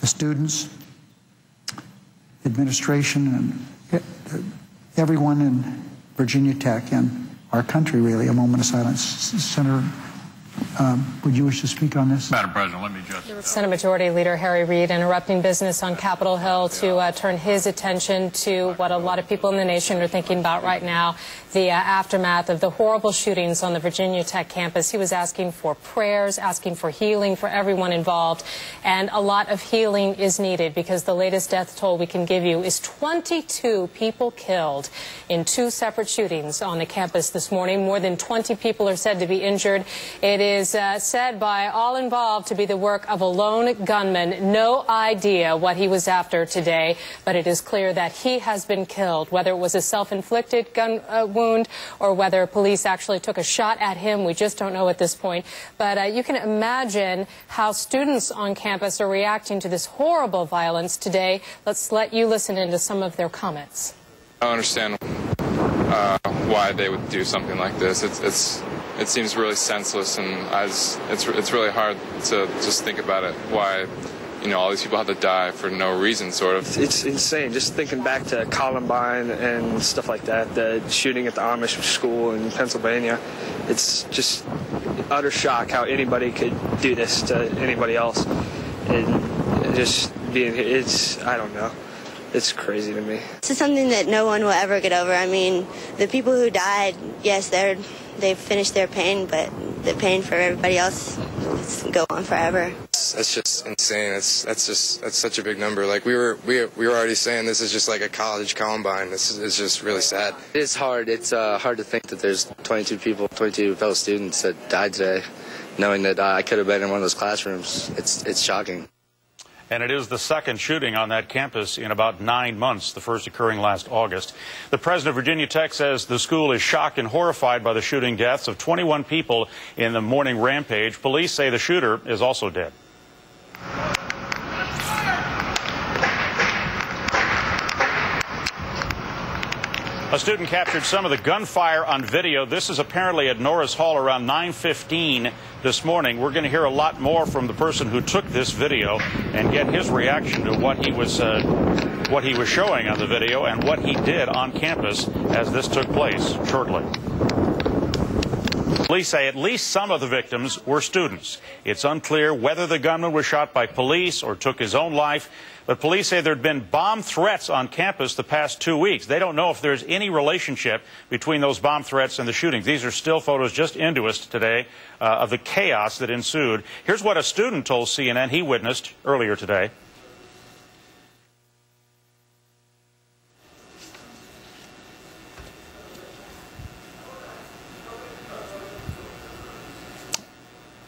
the students, administration, and everyone in Virginia Tech and our country, really, a moment of silence. Senator, would you wish to speak on this? Madam President, let me just... Senate Majority Leader Harry Reid interrupting business on Capitol Hill to turn his attention to what a lot of people in the nation are thinking about right now, the aftermath of the horrible shootings on the Virginia Tech campus. He was asking for prayers, asking for healing for everyone involved, and a lot of healing is needed because the latest death toll we can give you is 22 people killed in 2 separate shootings on the campus this morning. More than 20 people are said to be injured. It is said by all involved to be the work of a lone gunman. No idea what he was after today, but it is clear that he has been killed, whether it was a self-inflicted gun wound or whether police actually took a shot at him. We just don't know at this point. But you can imagine how students on campus are reacting to this horrible violence today. Let's let you listen into some of their comments. I don't understand why they would do something like this. It seems really senseless, and it's really hard to just think about it. Why, all these people have to die for no reason, sort of. It's insane. Just thinking back to Columbine and stuff like that, the shooting at the Amish school in Pennsylvania. It's just utter shock how anybody could do this to anybody else, and just I don't know. It's crazy to me. This is something that no one will ever get over. I mean, the people who died, yes, they've finished their pain, but the pain for everybody else go on forever. That's just insane. That's such a big number. Like we were already saying, this is just like a college Columbine. This is just really sad. It's hard. It's hard to think that there's 22 fellow students that died today, knowing that I could have been in one of those classrooms. It's shocking. And it is the second shooting on that campus in about 9 months, the first occurring last August. The president of Virginia Tech says the school is shocked and horrified by the shooting deaths of 21 people in the morning rampage. Police say the shooter is also dead. A student captured some of the gunfire on video. This is apparently at Norris Hall around 9:15 this morning. We're going to hear a lot more from the person who took this video and get his reaction to what he was showing on the video and what he did on campus as this took place shortly. Police say at least some of the victims were students. It's unclear whether the gunman was shot by police or took his own life, but police say there had been bomb threats on campus the past 2 weeks. They don't know if there's any relationship between those bomb threats and the shootings. These are still photos just into us today of the chaos that ensued. Here's what a student told CNN he witnessed earlier today.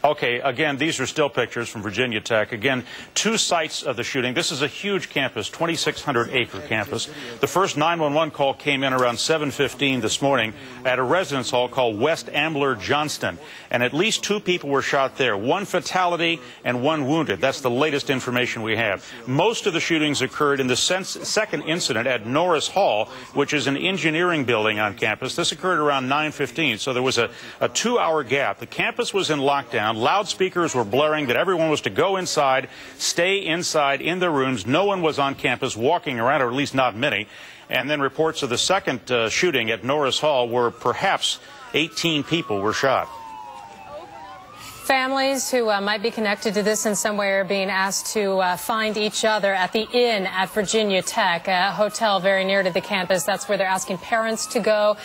Okay, again, these are still pictures from Virginia Tech. Again, 2 sites of the shooting. This is a huge campus, 2,600-acre campus. The first 911 call came in around 7:15 this morning at a residence hall called West Ambler Johnston. And at least 2 people were shot there, 1 fatality and 1 wounded. That's the latest information we have. Most of the shootings occurred in the second incident at Norris Hall, which is an engineering building on campus. This occurred around 9:15, so there was a 2-hour gap. The campus was in lockdown. Loudspeakers were blaring that everyone was to go inside, stay inside in their rooms. No one was on campus walking around, or at least not many. And then reports of the second shooting at Norris Hall where perhaps 18 people were shot. Families who might be connected to this in some way are being asked to find each other at the Inn at Virginia Tech, a hotel very near to the campus. That's where they're asking parents to go.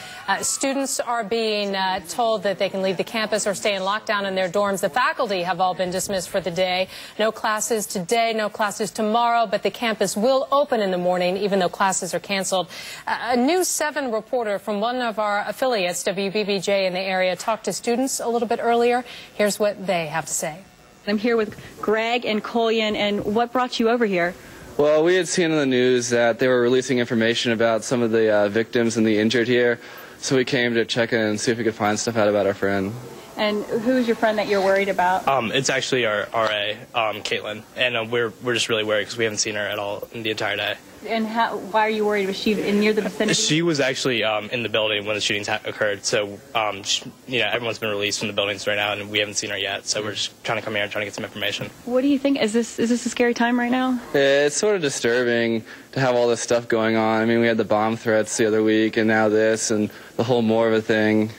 Students are being told that they can leave the campus or stay in lockdown in their dorms. The faculty have all been dismissed for the day. No classes today, no classes tomorrow, but the campus will open in the morning, even though classes are canceled. A News 7 reporter from one of our affiliates, WBBJ in the area, talked to students a little bit earlier. Here's what they have to say. I'm here with Greg and Collian, and what brought you over here? Well, we had seen in the news that they were releasing information about some of the victims and the injured here, so we came to check in and see if we could find stuff out about our friend. And who's your friend that you're worried about? It's actually our RA, Caitlin, and we're just really worried because we haven't seen her at all in the entire day. And why are you worried? Was she near the vicinity? She was actually in the building when the shootings occurred. So, everyone's been released from the buildings right now, and we haven't seen her yet. So we're just trying to come here and trying to get some information. What do you think? Is this a scary time right now? It's sort of disturbing to have all this stuff going on. I mean, we had the bomb threats the other week, and now this, and the whole Morva thing.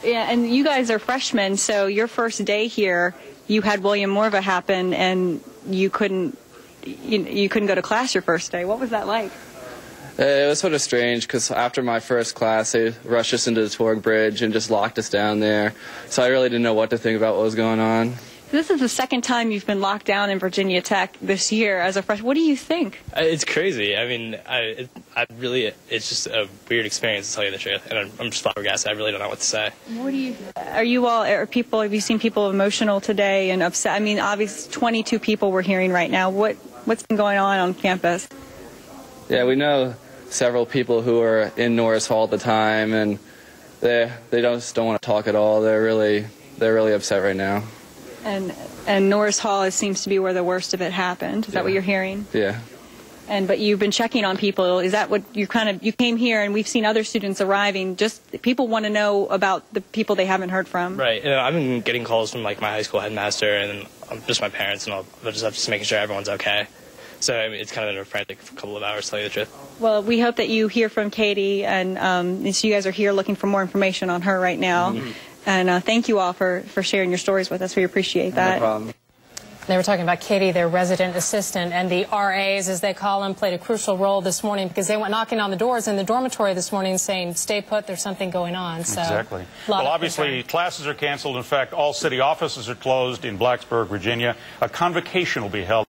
Yeah, and you guys are freshmen, so your first day here, you had William Morva happen, and you couldn't go to class your first day. What was that like? It was sort of strange because after my first class, they rushed us into the Torg Bridge and just locked us down there. So I really didn't know what to think about what was going on. This is the second time you've been locked down in Virginia Tech this year as a freshman. What do you think? It's crazy. I mean, it's just a weird experience, to tell you the truth. And I'm just flabbergasted. I really don't know what to say. Have you seen people emotional today and upset? I mean, obviously 22 people we're hearing right now. What's been going on campus? Yeah, we know several people who are in Norris Hall at the time, and they just don't want to talk at all. They're really upset right now. And Norris Hall seems to be where the worst of it happened. Is that what you're hearing? Yeah. But you've been checking on people. Is that what you came here, and we've seen other students arriving. Just people want to know about the people they haven't heard from. Right. I've been getting calls from my high school headmaster and just my parents, and I'm just making sure everyone's okay. So I mean, it's kind of been a frantic couple of hours, to tell you the truth. Well, we hope that you hear from Katie, and so you guys are here looking for more information on her right now. Mm-hmm. And thank you all for sharing your stories with us. We appreciate that. No problem. They were talking about Katie, their resident assistant, and the RAs, as they call them, played a crucial role this morning because they went knocking on the doors in the dormitory this morning saying, stay put, there's something going on. So, exactly. Well, obviously, classes are canceled. In fact, all city offices are closed in Blacksburg, Virginia. A convocation will be held.